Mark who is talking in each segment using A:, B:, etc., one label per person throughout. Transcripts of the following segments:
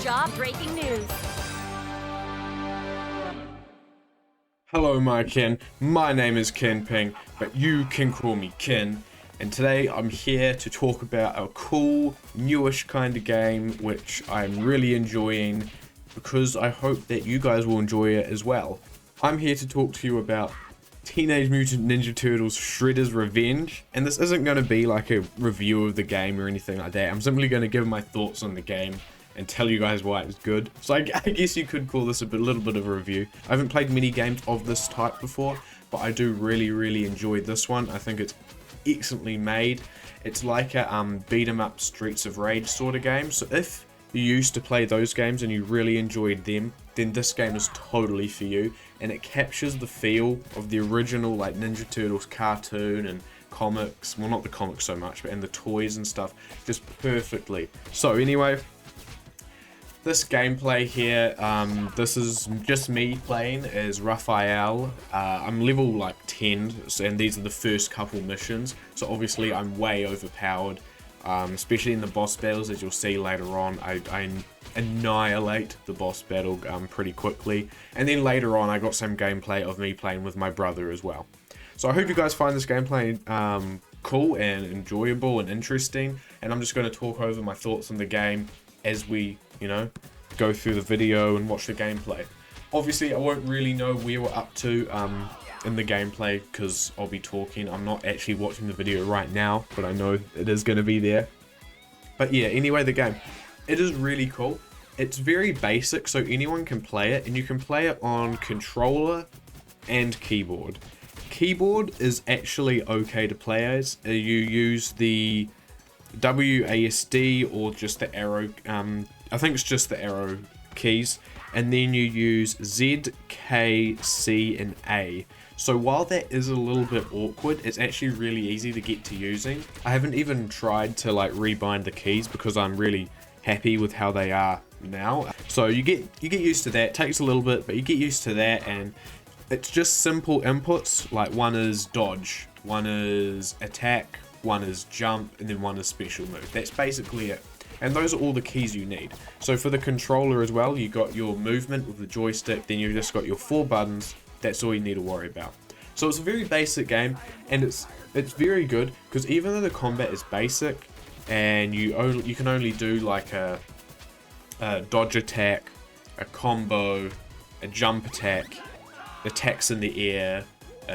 A: jaw-breaking news.
B: Hello my kin, my name is Ken Ping, but you can call me Ken, and today I'm here to talk about a cool, newish kind of game which I'm really enjoying because I hope that you guys will enjoy it as well. I'm here to talk to you about Teenage Mutant Ninja Turtles Shredder's Revenge, and this isn't going to be like a review of the game or anything like that. I'm simply going to give my thoughts on the game and tell you guys why it's good. So I guess you could call this a little bit of a review. I haven't played many games of this type before, but I do really enjoy this one. I think it's excellently made. It's like a beat 'em up Streets of Rage sort of game. So if you used to play those games and you really enjoyed them, then this game is totally for you, and it captures the feel of the original like Ninja Turtles cartoon and comics, well not the comics so much, but and the toys and stuff just perfectly. So anyway, this gameplay here, this is just me playing as Raphael. I'm level like 10, and these are the first couple missions, so obviously I'm way overpowered, especially in the boss battles. As you'll see later on, I annihilate the boss battle pretty quickly, and then later on I got some gameplay of me playing with my brother as well. So I hope you guys find this gameplay cool and enjoyable and interesting, and I'm just going to talk over my thoughts on the game as we, you know, go through the video and watch the gameplay. Obviously I won't really know where we're up to in the gameplay because I'll be talking. I'm not actually watching the video right now, but I know it is going to be there. But yeah, anyway, the game, it is really cool. It's very basic, so anyone can play it, and you can play it on controller and keyboard. Keyboard is actually okay to play as. You use the WASD or just the arrow, I think it's just the arrow keys, and then you use Z, K, C, and A. So while that is a little bit awkward, it's actually really easy to get to using. I haven't even tried to like rebind the keys because I'm really happy with how they are now. So you get used to that. It takes a little bit, but you get used to that, and it's just simple inputs. Like one is dodge, one is attack, one is jump, and then one is special move. That's basically it. And those are all the keys you need. So for the controller as well, you got your movement with the joystick, then you just got your 4 buttons. That's all you need to worry about. So it's a very basic game, and it's very good because even though the combat is basic and you can only do like a dodge attack, a combo, a jump attack, attacks in the air,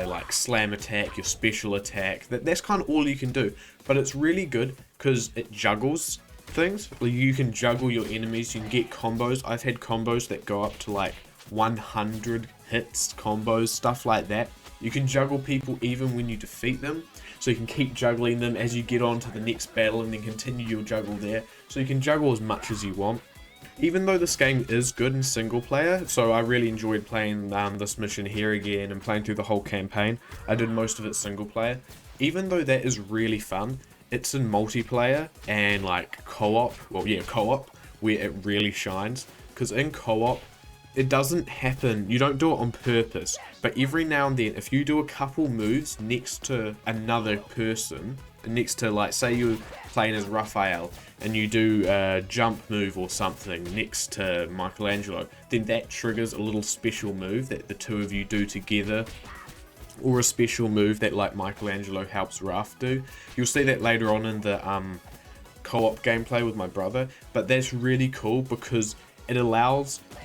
B: like slam attack, your special attack, that's kind of all you can do. But it's really good because it juggles things. You can juggle your enemies, you can get combos. I've had combos that go up to like 100 hits, combos, stuff like that. You can juggle people even when you defeat them, so you can keep juggling them as you get on to the next battle and then continue your juggle there. So you can juggle as much as you want. Even though this game is good in single player, so I really enjoyed playing this mission here again and playing through the whole campaign. I did most of it single player. Even though that is really fun, it's in multiplayer and like co-op, well yeah, co-op, where it really shines. Because in co-op, it doesn't happen, you don't do it on purpose, but every now and then, if you do a couple moves next to another person, next to, like, say you're playing as Raphael, and you do a jump move or something next to Michelangelo, then that triggers a little special move that the two of you do together, or a special move that, like, Michelangelo helps Raph do. You'll see that later on in the co-op gameplay with my brother, but that's really cool because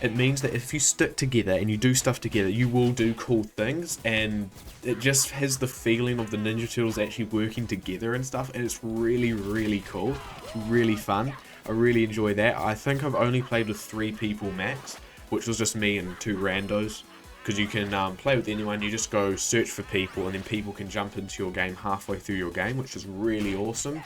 B: it means that if you stick together and you do stuff together, you will do cool things, and it just has the feeling of the Ninja Turtles actually working together and stuff, and it's really cool. It's really fun. I really enjoy that. I think I've only played with 3 people max, which was just me and 2 randos, because you can play with anyone. You just go search for people, and then people can jump into your game halfway through your game, which is really awesome.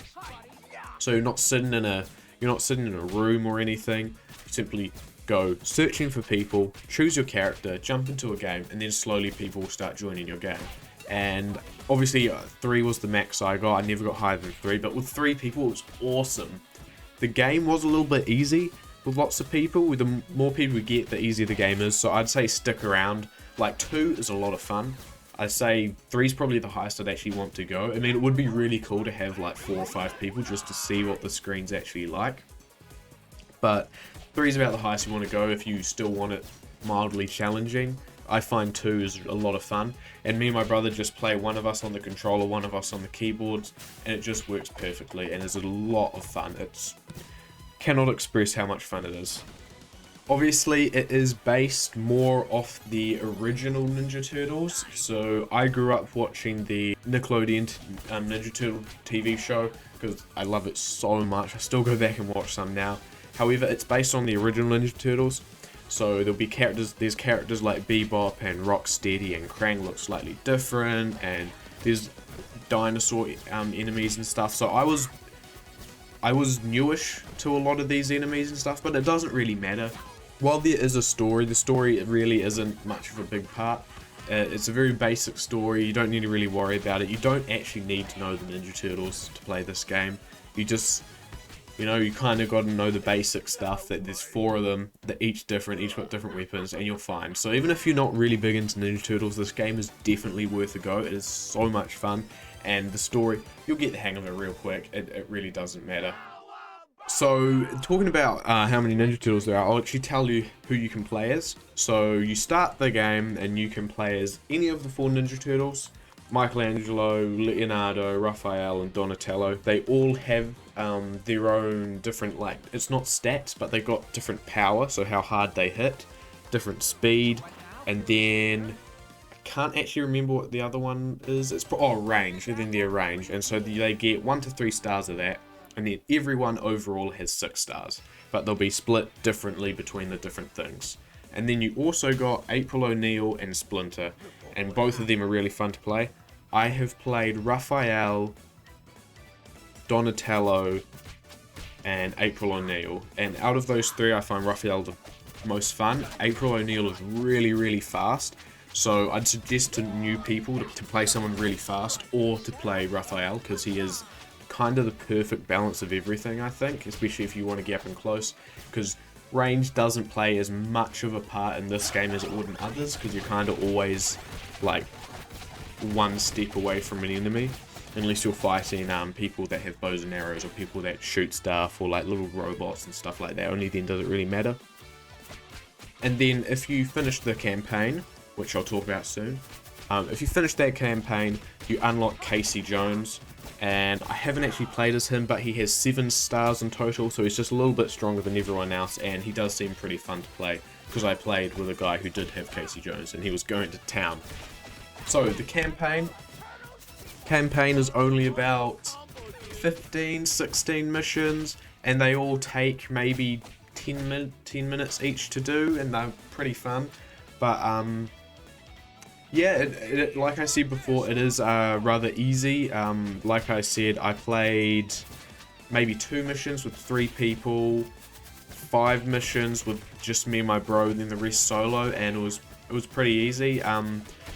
B: So you're not sitting in a room or anything. You simply go searching for people, choose your character, jump into a game, and then slowly people will start joining your game. And obviously 3 was the max I got. I never got higher than 3, but with 3 people it was awesome. The game was a little bit easy with lots of people. The more people we get, the easier the game is, so I'd say stick around. Like 2 is a lot of fun. I'd say 3 is probably the highest I'd actually want to go. I mean, it would be really cool to have like 4 or 5 people just to see what the screen's actually like. But 3 is about the highest you want to go if you still want it mildly challenging. I find 2 is a lot of fun, and me and my brother just play one of us on the controller, one of us on the keyboards, and it just works perfectly and is a lot of fun. It's cannot express how much fun it is. Obviously, it is based more off the original Ninja Turtles, so I grew up watching the Nickelodeon Ninja Turtle TV show because I love it so much. I still go back and watch some now. However, it's based on the original Ninja Turtles, so there'll be characters. There's characters like Bebop and Rocksteady, and Krang looks slightly different, and there's dinosaur enemies and stuff. So I was newish to a lot of these enemies and stuff, but it doesn't really matter. While there is a story, the story really isn't much of a big part. It's a very basic story. You don't need to really worry about it. You don't actually need to know the Ninja Turtles to play this game. You just, you know, you kind of got to know the basic stuff, that there's 4 of them, that each different, each got different weapons, and you're fine. So even if you're not really big into Ninja Turtles, this game is definitely worth a go. It is so much fun, and the story, you'll get the hang of it real quick. It really doesn't matter. So, talking about how many Ninja Turtles there are, I'll actually tell you who you can play as. So, you start the game and you can play as any of the 4 Ninja Turtles. Michelangelo, Leonardo, Raphael, and Donatello. They all have their own different, like, it's not stats, but they've got different power, so how hard they hit, different speed, and then I can't actually remember what the other one is. It's range, and then their range, and so they get 1 to 3 stars of that. And then everyone overall has 6 stars, but they'll be split differently between the different things. And then you also got April O'Neil and Splinter, and both of them are really fun to play. I have played Raphael, Donatello, and April O'Neil, and out of those 3 I find Raphael the most fun. April O'Neil is really, really fast, so I'd suggest to new people to play someone really fast, or to play Raphael, because he is kind of the perfect balance of everything, I think, especially if you want to get up and close, because range doesn't play as much of a part in this game as it would in others, because you're kind of always like 1 step away from an enemy, unless you're fighting people that have bows and arrows, or people that shoot stuff, or like little robots and stuff like that. Only then does it really matter. And then if you finish the campaign, which I'll talk about soon, if you finish that campaign, you unlock Casey Jones. And I haven't actually played as him, but he has 7 stars in total, so he's just a little bit stronger than everyone else, and he does seem pretty fun to play, because I played with a guy who did have Casey Jones, and he was going to town. So, the campaign is only about 15, 16 missions, and they all take maybe 10 minutes each to do, and they're pretty fun. But, yeah, like I said before, it is rather easy. Like I said, I played maybe 2 missions with 3 people, 5 missions with just me and my bro, then the rest solo, and it was pretty easy.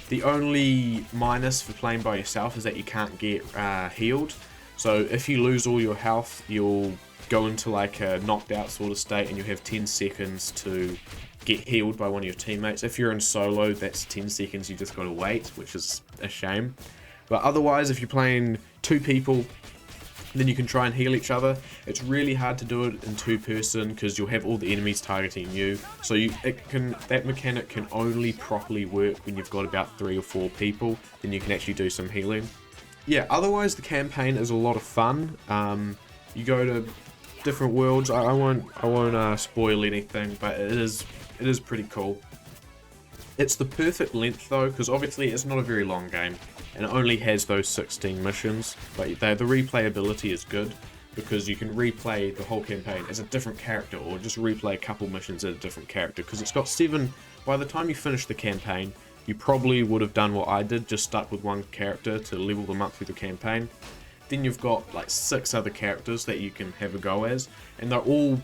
B: The only minus for playing by yourself is that you can't get healed. So if you lose all your health, you'll go into like a knocked out sort of state, and you have 10 seconds to get healed by one of your teammates. If you're in solo, that's 10 seconds, you just gotta wait, which is a shame. But otherwise, if you're playing 2 people, then you can try and heal each other. It's really hard to do it in 2-person, because you'll have all the enemies targeting you. So that mechanic can only properly work when you've got about 3 or 4 people, then you can actually do some healing. Yeah, otherwise the campaign is a lot of fun. You go to different worlds. I won't spoil anything, but it is pretty cool. It's the perfect length though, because obviously it's not a very long game, and it only has those 16 missions, but the replayability is good, because you can replay the whole campaign as a different character, or just replay a couple missions as a different character, because it's got 7, by the time you finish the campaign, you probably would have done what I did, just stuck with one character to level them up through the campaign. Then you've got like 6 other characters that you can have a go as, and they're all,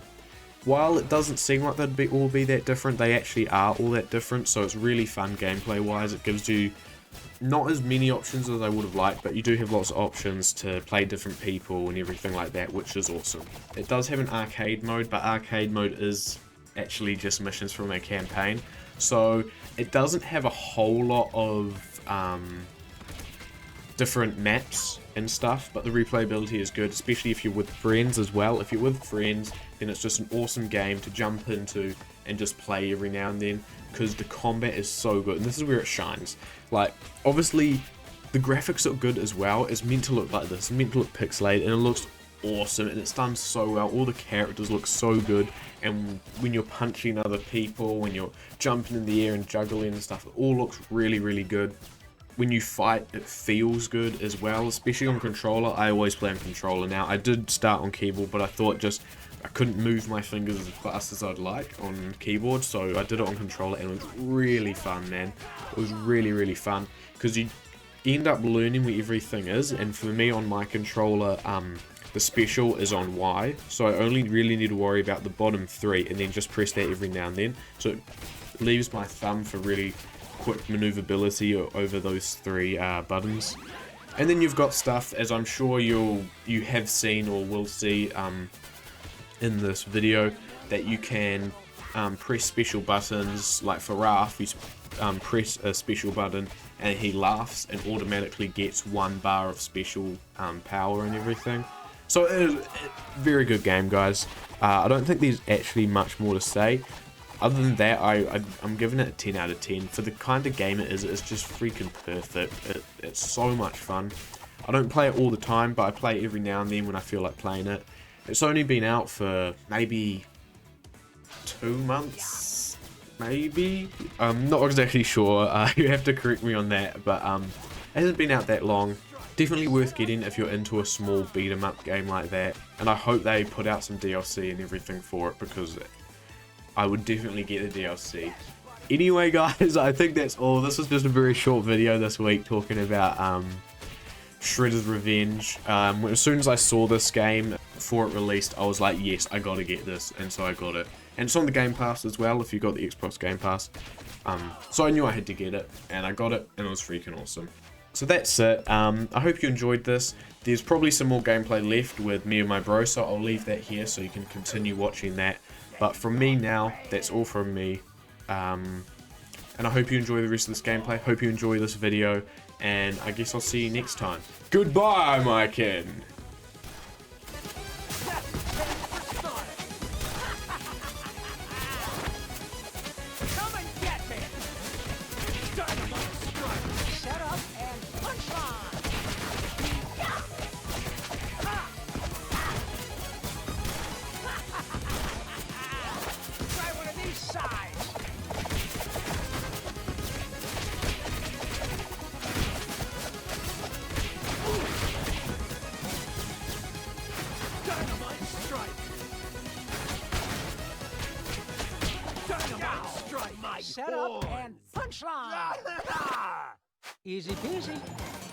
B: while it doesn't seem like they'd all be that different, they actually are all that different, so it's really fun gameplay wise. It gives you not as many options as I would have liked, but you do have lots of options to play different people and everything like that, which is awesome. It does have an arcade mode, but arcade mode is actually just missions from a campaign, so it doesn't have a whole lot of different maps and stuff, but the replayability is good, especially if you're with friends as well. If you're with friends, then it's just an awesome game to jump into and just play every now and then, because the combat is so good, and this is where it shines. Like, obviously, the graphics look good as well. It's meant to look like this, it's meant to look pixelated, and it looks awesome, and it's done so well. All the characters look so good, and when you're punching other people, when you're jumping in the air and juggling and stuff, it all looks really, really good. When you fight, it feels good as well, especially on controller. I always play on controller now. I did start on keyboard, but I thought I couldn't move my fingers as fast as I'd like on keyboard, so I did it on controller, and it was really fun, man. It was really, really fun, because you end up learning where everything is, and for me on my controller, the special is on Y, so I only really need to worry about the bottom 3, and then just press that every now and then, so it leaves my thumb for really quick maneuverability over those 3 buttons. And then you've got stuff, as I'm sure you have seen or will see in this video, that you can press special buttons. Like for Raph, you press a special button and he laughs and automatically gets 1 bar of special power and everything. So it is a very good game, guys. I don't think there's actually much more to say. Other than that, I'm giving it a 10 out of 10. For the kind of game it is, it's just freaking perfect. It's so much fun. I don't play it all the time, but I play it every now and then when I feel like playing it. It's only been out for maybe 2 months, maybe? I'm not exactly sure. You have to correct me on that, but it hasn't been out that long. Definitely worth getting if you're into a small beat 'em up game like that. And I hope they put out some DLC and everything for it, because I would definitely get the DLC. Anyway, guys, I think that's all. This was just a very short video this week talking about Shredder's Revenge. As soon as I saw this game before it released, I was like, yes, I gotta get this, and so I got it. And it's on the Game Pass as well, if you got the Xbox Game Pass. So I knew I had to get it, and I got it, and it was freaking awesome. So that's it. I hope you enjoyed this. There's probably some more gameplay left with me and my bro, so I'll leave that here so you can continue watching that. But from me now, that's all from me. And I hope you enjoy the rest of this gameplay. Hope you enjoy this video. And I guess I'll see you next time. Goodbye, my kin.
A: Set up and punchline. Easy peasy.